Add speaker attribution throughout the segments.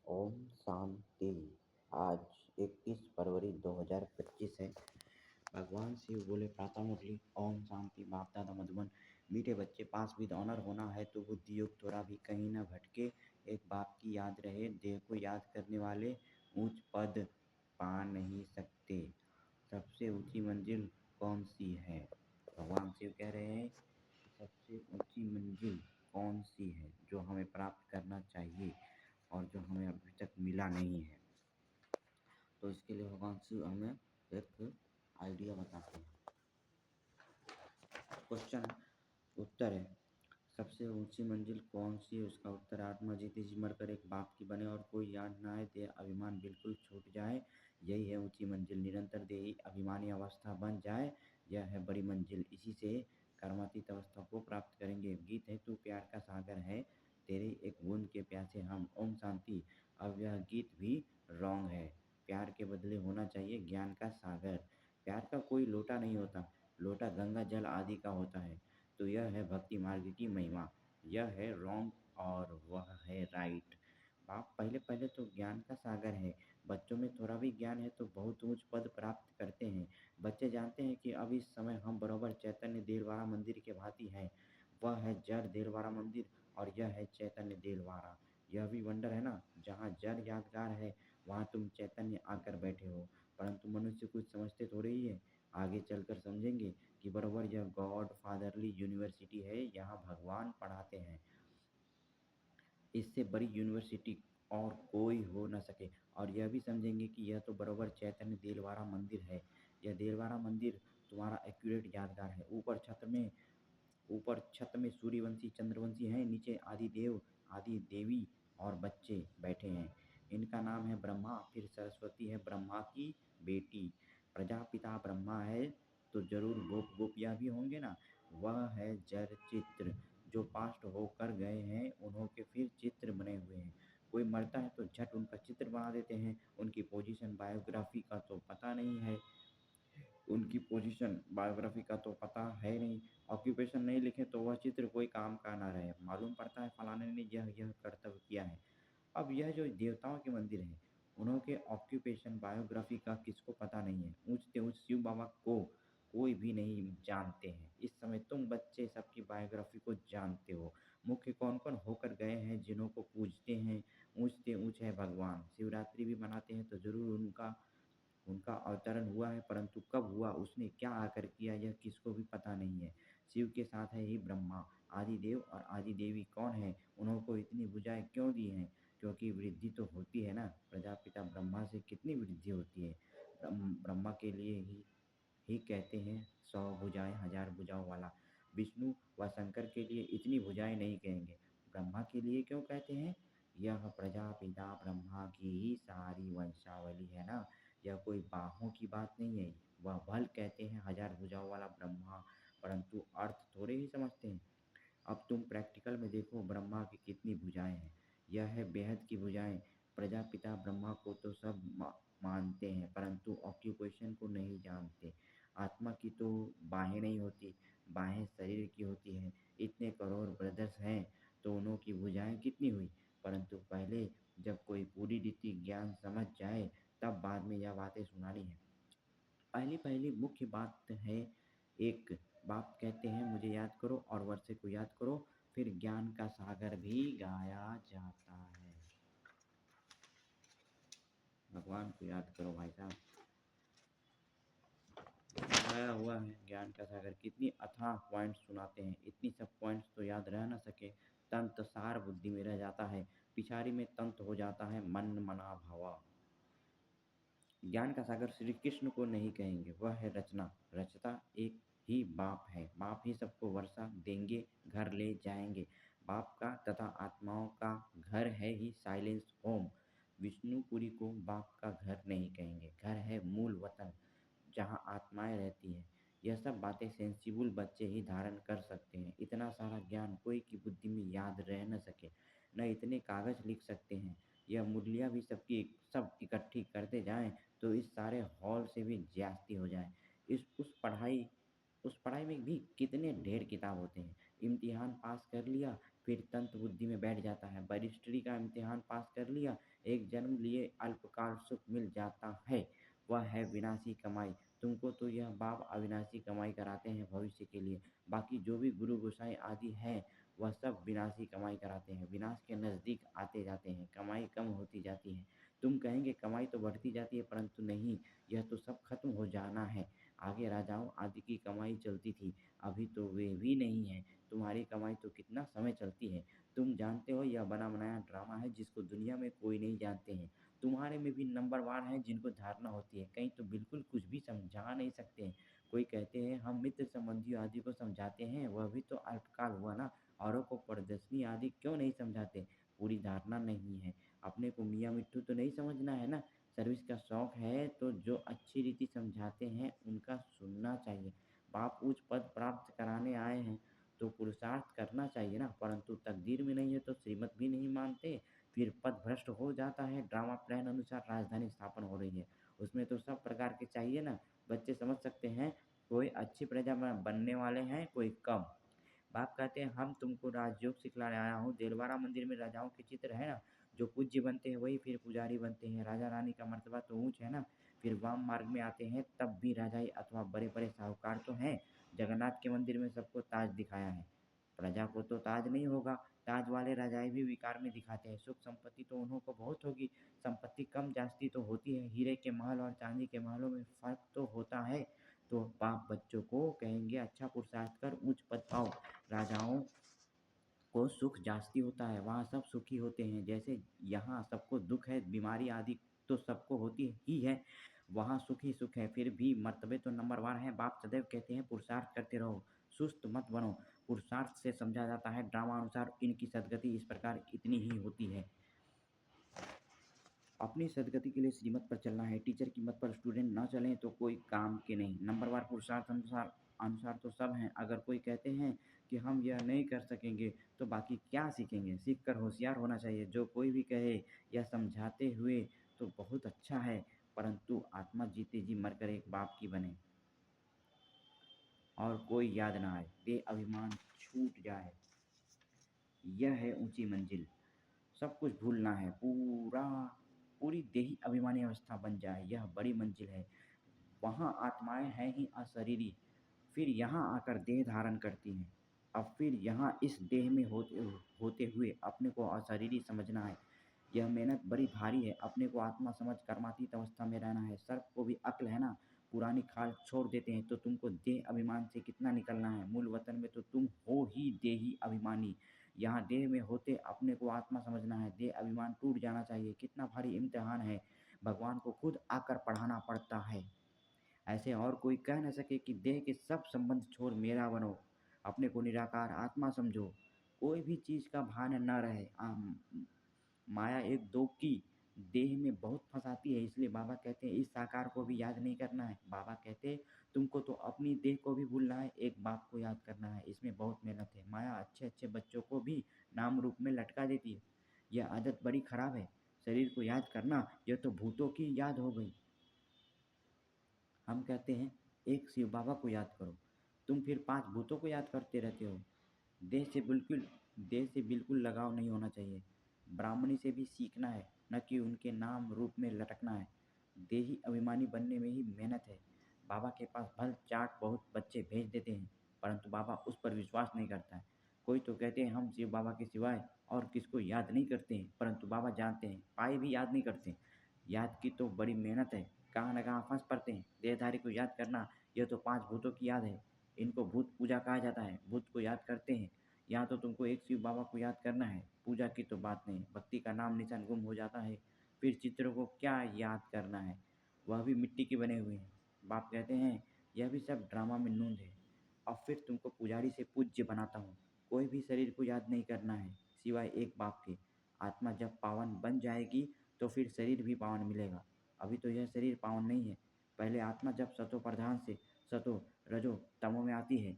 Speaker 1: ओम शांति। आज 21 फरवरी 2025 है। भगवान शिव बोले प्रातः मुरली ओम शांति। बाप दादा मधुबन। मीठे बच्चे पास विद ऑनर होना है तो बुद्धि युक्त थोड़ा भी कहीं न भटके। एक बाप की याद रहे, देह को याद करने वाले ऊंच पद पा नहीं सकते। सबसे ऊंची मंजिल कौन सी है? भगवान शिव कह रहे हैं कि सबसे ऊंची मंजिल कौन सी है जो हमें प्राप्त करना चाहिए और जो हमें अभी तक मिला नहीं है। तो इसके लिए भगवान शिव हमें एक आइडिया बताते हैं। क्वेश्चन उत्तर है, सबसे ऊंची मंजिल कौन सी है? उसका उत्तर, आत्मा जीती जी मरकर एक बाप की बने और कोई याद ना आए, देह अभिमान बिल्कुल छूट जाए, यही है ऊंची मंजिल। निरंतर देही अभिमानी अवस्था बन जाए, यह है बड़ी मंजिल। इसी से कर्मातीत अवस्था को प्राप्त करेंगे। गीत है तू प्यार का सागर है, तेरे एक बूंद के प्यासे हम। ओम शांति। अब यह गीत भी रॉन्ग है। प्यार के बदले होना चाहिए ज्ञान का सागर। प्यार का कोई लोटा नहीं होता, लोटा गंगा जल आदि का होता है। तो यह है भक्ति मार्ग की महिमा। यह है रॉन्ग और वह है राइट। बाप पहले पहले तो ज्ञान का सागर है। बच्चों में थोड़ा भी ज्ञान है तो बहुत ऊंच पद प्राप्त करते हैं। बच्चे जानते हैं कि अब इस समय हम बराबर चैतन्य देलवाड़ा मंदिर के भांति हैं। वह है जड़ देलवाड़ा मंदिर और यह है चैतन्य देलवाड़ा। यह भी वंडर है ना, जहाँ जड़ यादगार है वहाँ तुम चैतन्य आकर बैठे हो। परंतु मनुष्य कुछ समझते थोड़े ही है। आगे चलकर समझेंगे कि बराबर यह गॉड फादरली यूनिवर्सिटी है, यहाँ भगवान पढ़ाते हैं। इससे बड़ी यूनिवर्सिटी और कोई हो न सके। और यह भी समझेंगे कि यह तो बराबर चैतन्य देलवाड़ा मंदिर है। यह देलवाड़ा मंदिर तुम्हारा एक्यूरेट यादगार है। ऊपर छत में सूर्यवंशी चंद्रवंशी हैं, नीचे आदिदेव आदि देवी और बच्चे बैठे हैं। इनका नाम है ब्रह्मा। फिर सरस्वती है ब्रह्मा की बेटी। प्रजापिता ब्रह्मा है तो जरूर गोप गोपियाँ भी होंगे ना। वह है जर चित्र, जो पास्ट होकर गए हैं उन्हों के फिर चित्र बने हुए हैं। कोई मरता है तो झट उनका चित्र बना देते हैं। उनकी पोजीशन बायोग्राफी का तो पता नहीं है, उनकी पोजीशन बायोग्राफी का तो पता है नहीं। ऑक्यूपेशन नहीं लिखे तो वह चित्र कोई काम का ना रहे। मालूम पड़ता है फलाने ने यह कर्तव्य किया है। अब यह जो देवताओं के मंदिर है, उन्होंने ऑक्यूपेशन बायोग्राफी का किसको पता नहीं है। ऊंचते ऊंच शिव बाबा को कोई भी नहीं जानते हैं। इस समय तुम बच्चे सबकी बायोग्राफी को जानते हो। मुख्य कौन कौन होकर गए हैं जिन्हों को पूजते हैं। ऊंचते ऊंच है भगवान। शिवरात्रि भी मनाते हैं तो जरूर उनका उनका अवतरण हुआ है, परंतु कब हुआ, उसने क्या आकर किया, यह किसको भी पता नहीं है। शिव के साथ है ही ब्रह्मा। आदिदेव और आदिदेवी कौन है? उन्होंने इतनी भुजाएं क्यों दी हैं? क्योंकि वृद्धि तो होती है ना। प्रजापिता ब्रह्मा से कितनी वृद्धि होती है। ब्रह्मा के लिए ही कहते हैं 100 भुजाएं 1000 भुजाओं वाला। विष्णु व शंकर के लिए इतनी भुजाएं नहीं कहेंगे। ब्रह्मा के लिए क्यों कहते हैं? यह प्रजापिता ब्रह्मा की ही सारी वंशावली है ना। यह कोई बाहों की बात नहीं है। वह भल कहते हैं 1000 भुजाओं वाला ब्रह्मा, परंतु अर्थ थोड़े ही समझते हैं। अब तुम प्रैक्टिकल में देखो ब्रह्मा की कितनी भुजाएं हैं। यह है बेहद की भुजाएं। प्रजापिता ब्रह्मा को तो सब मानते हैं, परंतु ऑक्यूपेशन को नहीं जानते। आत्मा की तो बाहें नहीं होती, बाहें शरीर की होती हैं। इतने करोड़ ब्रदर्स हैं तो उन्हों की भुजाएं कितनी हुई। परंतु पहले जब कोई पूरी रीति ज्ञान समझ जाए तब बाद में यह बातें सुनानी है। पहली पहली मुख्य बात है, एक बाप कहते हैं मुझे याद करो और वर्षे को याद करो, फिर ज्ञान का सागर भी गाया जाता है। भगवान को याद करो भाई साहब। गाया हुआ है ज्ञान का सागर। कितनी अथाह पॉइंट्स सुनाते हैं, इतनी सब पॉइंट्स तो याद रह ना सके। तंत सार बुद्धि में रह जाता है, पिछाड़ी में तंत हो जाता है मन मना भावा। ज्ञान का सागर श्री कृष्ण को नहीं कहेंगे, वह है रचना। रचता एक ही बाप है। बाप ही सबको वर्षा देंगे, घर ले जाएंगे। बाप का तथा आत्माओं का घर है ही साइलेंस होम। विष्णुपुरी को बाप का घर नहीं कहेंगे, घर है मूल वतन जहाँ आत्माएं रहती हैं। यह सब बातें सेंसिबल बच्चे ही धारण कर सकते हैं। इतना सारा ज्ञान कोई की बुद्धि में याद रह न सके, न इतने कागज लिख सकते हैं। यह मुरलियाँ भी सब इकट्ठी करते जाएं तो इस सारे हॉल से भी ज्यास्ती हो जाए। इस उस पढ़ाई में भी कितने ढेर किताब होते हैं। इम्तिहान पास कर लिया, फिर तंत्र बुद्धि में बैठ जाता है। बैरिस्ट्री का इम्तिहान पास कर लिया, एक जन्म लिए अल्पकाल सुख मिल जाता है, वह है विनाशी कमाई। तुमको तो यह बाप अविनाशी कमाई कराते हैं भविष्य के लिए। बाकी जो भी गुरु गोसाई आदि हैं, वह सब विनाशी कमाई कराते हैं, विनाश के नज़दीक आते जाते हैं, कमाई कम होती जाती है। तुम कहेंगे कमाई तो बढ़ती जाती है, परंतु नहीं, यह तो सब खत्म हो जाना है। आगे राजाओं आदि की कमाई चलती थी, अभी तो वे भी नहीं है। तुम्हारी कमाई तो कितना समय चलती है। तुम जानते हो यह बना बनाया ड्रामा है जिसको दुनिया में कोई नहीं जानते हैं। तुम्हारे में भी नंबरवार हैं जिनको धारणा होती है, कहीं तो बिल्कुल कुछ भी समझा नहीं सकते हैं। कोई कहते हैं हम मित्र संबंधियों आदि को समझाते हैं, वह भी तो अल्पकाल हुआ ना। औरों को प्रदर्शनी आदि क्यों नहीं समझाते? पूरी धारणा नहीं है। अपने को मियाँ मिट्ठू तो नहीं समझना है ना। सर्विस का शौक है तो जो अच्छी रीति समझाते हैं उनका सुनना चाहिए। बाप उच्च पद प्राप्त कराने आए हैं तो पुरुषार्थ करना चाहिए ना, परंतु तकदीर में नहीं है तो श्रीमत भी नहीं मानते, फिर पद भ्रष्ट हो जाता है। ड्रामा प्लान अनुसार राजधानी स्थापन हो रही है, उसमें तो सब प्रकार के चाहिए ना। बच्चे समझ सकते हैं, कोई अच्छी प्रजा बनने वाले हैं, कोई कम। बाप कहते हैं हम तुमको राजयोग सिखलाने आया हूँ। देलवाड़ा मंदिर में राजाओं के चित्र है ना, जो पूज्य बनते हैं वही फिर पुजारी बनते हैं। राजा रानी का मर्तबा तो ऊंच है ना, फिर वाम मार्ग में आते हैं तब भी राजाई अथवा बड़े बड़े साहूकार तो हैं। जगन्नाथ के मंदिर में सबको ताज दिखाया है, प्रजा को तो ताज नहीं होगा। ताज वाले राजाएं भी विकार में दिखाते हैं। सुख संपत्ति तो उन्हों को बहुत होगी, संपत्ति कम जास्ती तो होती है। हीरे के महल और चांदी के महलों में फर्क तो होता है। तो बाप बच्चों को कहेंगे अच्छा पुरुषार्थ कर ऊंच पद पाओ। राजाओं को सुख जास्ती होता है, वहाँ सब सुखी होते हैं। जैसे यहाँ सबको दुख है, बीमारी आदि तो सबको होती ही है, वहाँ सुख ही सुख है। फिर भी मर्तबे तो नंबरवार हैं। बाप सदैव कहते हैं पुरुषार्थ करते रहो, सुस्त मत बनो। पुरुषार्थ से समझा जाता है ड्रामा अनुसार इनकी सदगति इस प्रकार इतनी ही होती है। अपनी सदगति के लिए श्रीमत पर चलना है, टीचर की मत पर स्टूडेंट ना चलें तो कोई काम के नहीं। नंबरवार पुरुषार्थ अनुसार अनुसार तो सब हैं। अगर कोई कहते हैं कि हम यह नहीं कर सकेंगे तो बाकी क्या सीखेंगे? सीख कर होशियार होना चाहिए। जो कोई भी कहे यह समझाते हुए तो बहुत अच्छा है, परंतु आत्मा जीते जी मरकर एक बाप की बने और कोई याद ना आए, अभिमान छूट जाए, यह है ऊंची मंजिल। सब कुछ भूलना है, पूरी देही अभिमानी अवस्था बन जाए, यह बड़ी मंजिल है। वहाँ आत्माएं हैं ही अशरीरी, फिर यहाँ आकर देह धारण करती हैं। अब फिर यहाँ इस देह में होते होते हुए अपने को अशरीरी समझना है। यह मेहनत बड़ी भारी है। अपने को आत्मा समझ कर्मातीत अवस्था में रहना है। सर्प को भी अक्ल है ना, पुरानी खाल छोड़ देते हैं तो तुमको देह अभिमान से कितना निकलना है। मूल वतन में तो तुम हो ही देही अभिमानी। यहाँ देह में होते अपने को आत्मा समझना है, देह अभिमान टूट जाना चाहिए। कितना भारी इम्तिहान है, भगवान को खुद आकर पढ़ाना पड़ता है। ऐसे और कोई कह न सके कि देह के सब संबंध छोड़ मेरा बनो, अपने को निराकार आत्मा समझो, कोई भी चीज़ का भान न रहे। माया एक दो की देह में बहुत फंसाती है, इसलिए बाबा कहते हैं इस साकार को भी याद नहीं करना है। बाबा कहते हैं तुमको तो अपनी देह को भी भूलना है, एक बाप को याद करना है, इसमें बहुत मेहनत है। माया अच्छे अच्छे बच्चों को भी नाम रूप में लटका देती है, यह आदत बड़ी खराब है। शरीर को याद करना यह तो भूतों की याद हो गई। हम कहते हैं एक शिव बाबा को याद करो, तुम फिर 5 भूतों को याद करते रहते हो। देह से बिल्कुल देह से बिल्कुल लगाव नहीं होना चाहिए। ब्राह्मणी से भी सीखना है, न कि उनके नाम रूप में लटकना है। देही अभिमानी बनने में ही मेहनत है। बाबा के पास भल चाट बहुत बच्चे भेज देते हैं, परंतु बाबा उस पर विश्वास नहीं करता है। कोई तो कहते हैं हम शिव बाबा के सिवाय और किसको याद नहीं करते हैं, परंतु बाबा जानते हैं, पाए भी याद नहीं करते। याद की तो बड़ी मेहनत है, कहाँ न कहाँ फंस पड़ते हैं। देहधारी को याद करना यह तो 5 भूतों की याद है, इनको भूत पूजा कहा जाता है। भूत को याद करते हैं। यहाँ तो तुमको एक शिव बाबा को याद करना है, पूजा की तो बात नहीं। भक्ति का नाम निशान गुम हो जाता है, फिर चित्रों को क्या याद करना है, वह भी मिट्टी के बने हुए हैं। बाप कहते हैं यह भी सब ड्रामा में नूंद है। अब फिर तुमको पुजारी से पूज्य बनाता हूँ। कोई भी शरीर को याद नहीं करना है सिवाय एक बाप के। आत्मा जब पावन बन जाएगी तो फिर शरीर भी पावन मिलेगा। अभी तो यह शरीर पावन नहीं है। पहले आत्मा जब सतो प्रधान से सतो रजो तमो में आती है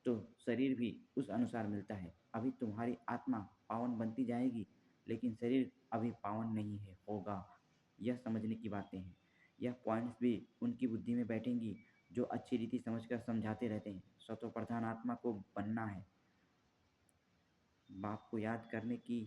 Speaker 1: तो शरीर भी उस अनुसार मिलता है। अभी तुम्हारी आत्मा पावन बनती जाएगी, लेकिन शरीर अभी पावन नहीं है होगा। यह समझने की बातें हैं। यह पॉइंट्स भी उनकी बुद्धि में बैठेंगी जो अच्छी रीति समझकर समझाते रहते हैं। सतो प्रधान आत्मा को बनना है, बाप को याद करने की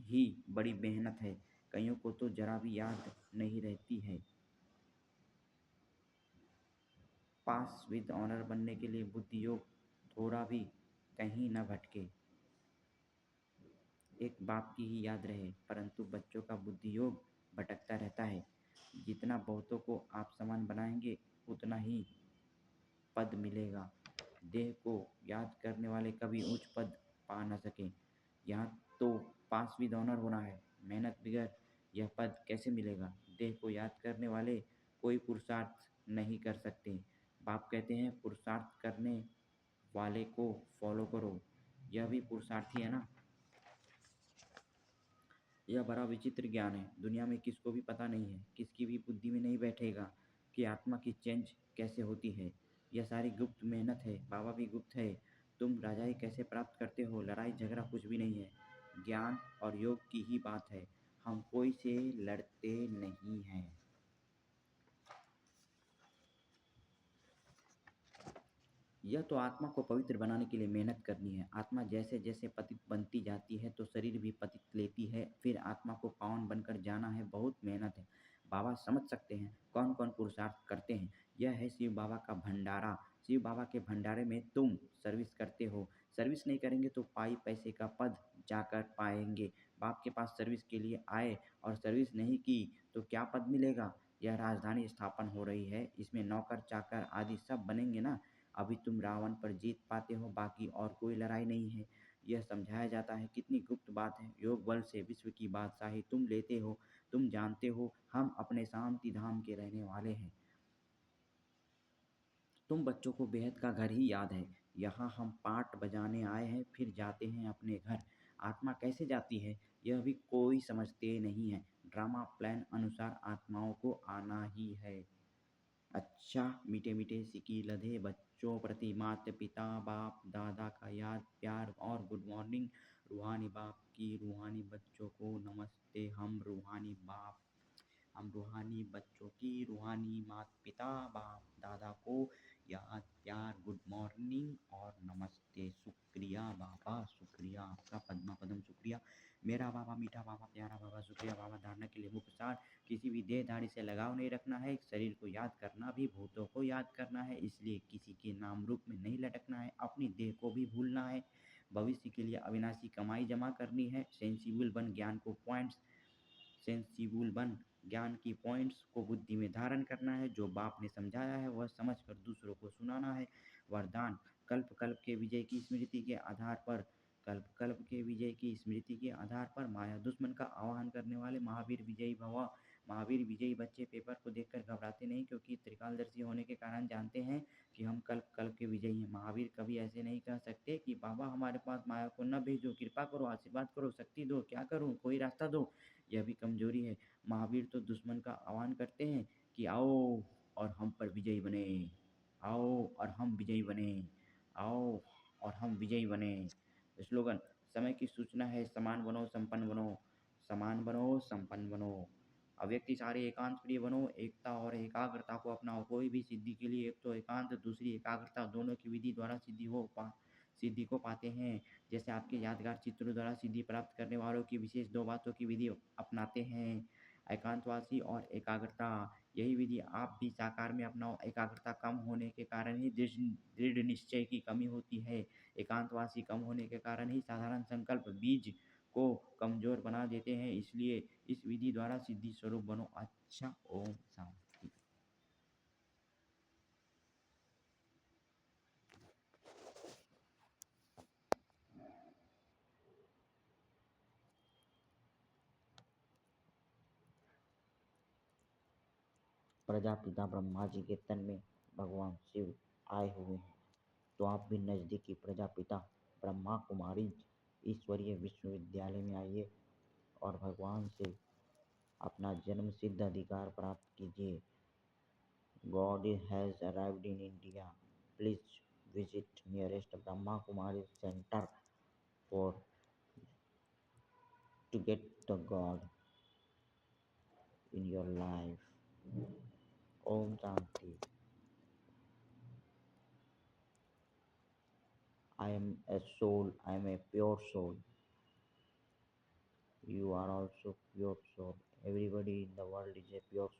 Speaker 1: ही बड़ी मेहनत है। कईयों को तो जरा भी याद नहीं रहती है। पास विद ऑनर बनने के लिए बुद्धि योग थोड़ा भी कहीं न भटके। एक बाप की ही याद रहे, परंतु बच्चों का बुद्धि योग भटकता रहता है। जितना बहुतों को आप समान बनाएंगे उतना ही पद मिलेगा। देह को याद करने वाले कभी उच्च पद पा न सके। यहाँ तो पास विद ऑनर होना है, मेहनत बगैर यह पद कैसे मिलेगा। देह को याद करने वाले कोई पुरुषार्थ नहीं कर सकते। बाप कहते हैं पुरुषार्थ करने वाले को फॉलो करो। यह भी पुरुषार्थ ही है ना। यह बड़ा विचित्र ज्ञान है। दुनिया में किसको भी पता नहीं है, किसकी भी बुद्धि में नहीं बैठेगा कि आत्मा की चेंज कैसे होती है। यह सारी गुप्त मेहनत है। बाबा भी गुप्त है। तुम राजाई कैसे प्राप्त करते हो, लड़ाई झगड़ा कुछ भी नहीं है। ज्ञान और योग की ही बात है। हम कोई से लड़ते नहीं हैं। यह तो आत्मा को पवित्र बनाने के लिए मेहनत करनी है। आत्मा जैसे जैसे पतित बनती जाती है तो शरीर भी पतित लेती है। फिर आत्मा को पावन बनकर जाना है। बहुत मेहनत है। बाबा समझ सकते हैं कौन कौन पुरुषार्थ करते हैं। यह है शिव बाबा का भंडारा। शिव बाबा के भंडारे में तुम सर्विस करते हो। सर्विस नहीं करेंगे तो पाई पैसे का पद जाकर पाएंगे। बाप के पास सर्विस के लिए आए और सर्विस नहीं की तो क्या पद मिलेगा। यह राजधानी स्थापन हो रही है, इसमें नौकर चाकर आदि सब बनेंगे ना। अभी तुम रावण पर जीत पाते हो, बाकी और कोई लड़ाई नहीं है। यह समझाया जाता है। कितनी गुप्त बात है। योग बल से विश्व की बादशाही तुम लेते हो। तुम जानते हो हम अपने शांति धाम के रहने वाले हैं। तुम बच्चों को बेहद का घर ही याद है। यहाँ हम पाठ बजाने आए हैं, फिर जाते हैं अपने घर। आत्मा कैसे जाती है यह भी कोई समझते नहीं है। ड्रामा प्लान अनुसार आत्माओं को आना ही है। अच्छा मीठे मीठे सिकी लधे बच्चों प्रति माता पिता बाप दादा का याद प्यार और गुड मॉर्निंग। रूहानी बाप की रूहानी बच्चों को नमस्ते। हम रूहानी बच्चों की रूहानी माता पिता बाप दादा को याद प्यार गुड मॉर्निंग और नमस्ते। शुक्रिया बाबा, शुक्रिया आपका पद्मा पदम, शुक्रिया मेरा बाबा, मीठा बाबा, प्यारा बाबा, शुक्रिया बाबा। धारणा के लिए मुख्य सार, किसी भी देहधारी से लगाव नहीं रखना है। शरीर को याद करना भी भूतों को याद करना है, इसलिए किसी के नाम रूप में नहीं लटकना है। अपनी देह को भी भूलना है। भविष्य के लिए अविनाशी कमाई जमा करनी है। सेंसिबल बन ज्ञान को पॉइंट्स सेंसिबल बन ज्ञान की पॉइंट्स को बुद्धि में धारण करना है। जो बाप ने समझाया है वह समझकर दूसरों को सुनाना है। वरदान, कल्प कल्प के विजय की स्मृति के आधार पर माया दुश्मन का आह्वान करने वाले महावीर विजयी भव। महावीर विजयी बच्चे पेपर को देखकर घबराते नहीं, क्योंकि त्रिकालदर्शी होने के कारण जानते हैं कि हम कल्प कल्प के विजयी हैं। महावीर कभी ऐसे नहीं कह सकते कि बाबा हमारे पास माया को न भेजो, कृपा करो, आशीर्वाद करो, शक्ति दो, क्या करूं, कोई रास्ता दो। यह भी कमजोरी है। महावीर तो दुश्मन का आह्वान करते हैं कि आओ और हम पर विजयी बने, आओ और हम विजयी बने, आओ और हम विजयी बने। स्लोगन, समय की सूचना है, समान बनो संपन्न बनो, समान बनो संपन्न बनो। अव्यक्ति सारे एकांत प्रिय बनो, एकता और एकाग्रता को अपनाओ। कोई भी सिद्धि के लिए एक तो एकांत दूसरी एकाग्रता, दोनों की विधि द्वारा सिद्धि को पाते हैं। जैसे आपके यादगार चित्रों द्वारा सिद्धि प्राप्त करने वालों की विशेष दो बातों की विधि अपनाते हैं, एकांतवासी और एकाग्रता। यही विधि आप भी साकार में अपनाओ। एकाग्रता कम होने के कारण ही दृढ़ निश्चय की कमी होती है। एकांतवासी कम होने के कारण ही साधारण संकल्प बीज को कमजोर बना देते हैं। इसलिए इस विधि द्वारा सिद्धि स्वरूप बनो। अच्छा, ओम शांति। प्रजापिता ब्रह्मा जी के तन में भगवान शिव आए हुए हैं, तो आप भी नज़दीकी प्रजापिता ब्रह्मा कुमारी ईश्वरीय विश्वविद्यालय में आइए और भगवान से अपना जन्म सिद्ध अधिकार प्राप्त कीजिए। God has arrived in India, please visit nearest Brahma Kumari centre for to get the God in your life. Om Shanti. I am a soul, I am a pure soul. You are also pure soul. Everybody in the world is a pure